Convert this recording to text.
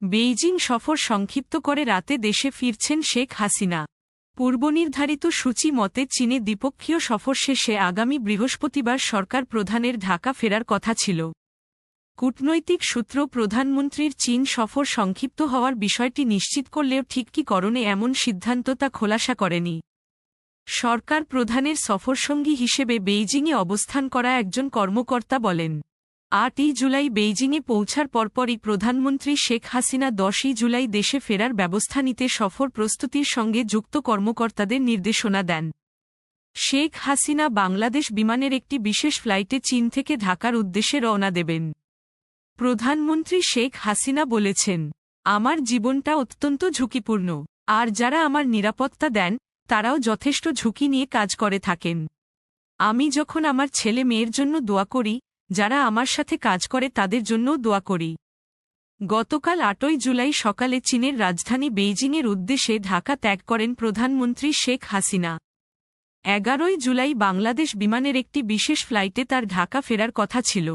Beijing সফর সংক্ষিপ্ত করে রাতে দেশে ফিরছেন শেখ হাসিনা। পূর্বনির্ধারিত সূচি মতে চীনে দ্বিপক্ষীয় সফর শেষে আগামী বৃহস্পতিবার সরকার প্রধানের ঢাকা ফেরার কথা ছিল। কূটনৈতিক সূত্র প্রধানমন্ত্রীর চীন সফর সংক্ষিপ্ত হওয়ার বিষয়টি নিশ্চিত করলেও ঠিক কী কারণে এমন সিদ্ধান্ত তা খোলাসা করেনি। সরকার প্রধানের সফরসঙ্গী হিসেবে বেইজিংয়ে অবস্থান করা একজন কর্মকর্তা বলেন, ৮ই জুলাই বেইজিংয়ে পৌঁছার পরপরই প্রধানমন্ত্রী শেখ হাসিনা ১০ই জুলাই দেশে ফেরার ব্যবস্থা নিতে সফর প্রস্তুতির সঙ্গে যুক্ত কর্মকর্তাদের নির্দেশনা দেন। শেখ হাসিনা বাংলাদেশ বিমানের একটি বিশেষ ফ্লাইটে চীন থেকে ঢাকার উদ্দেশ্যে রওনা দেবেন। প্রধানমন্ত্রী শেখ হাসিনা বলেছেন, আমার জীবনটা অত্যন্ত ঝুঁকিপূর্ণ, আর যারা আমার নিরাপত্তা দেন তারাও যথেষ্ট ঝুঁকি নিয়ে কাজ করে থাকেন। আমি যখন আমার ছেলে মেয়ের জন্য দোয়া করি, যারা আমার সাথে কাজ করে তাদের জন্যও দোয়া করি। গতকাল ৮ই জুলাই সকালে চীনের রাজধানী বেইজিংয়ের উদ্দেশ্যে ঢাকা ত্যাগ করেন প্রধানমন্ত্রী শেখ হাসিনা। ১১ই জুলাই বাংলাদেশ বিমানের একটি বিশেষ ফ্লাইটে তার ঢাকা ফেরার কথা ছিল।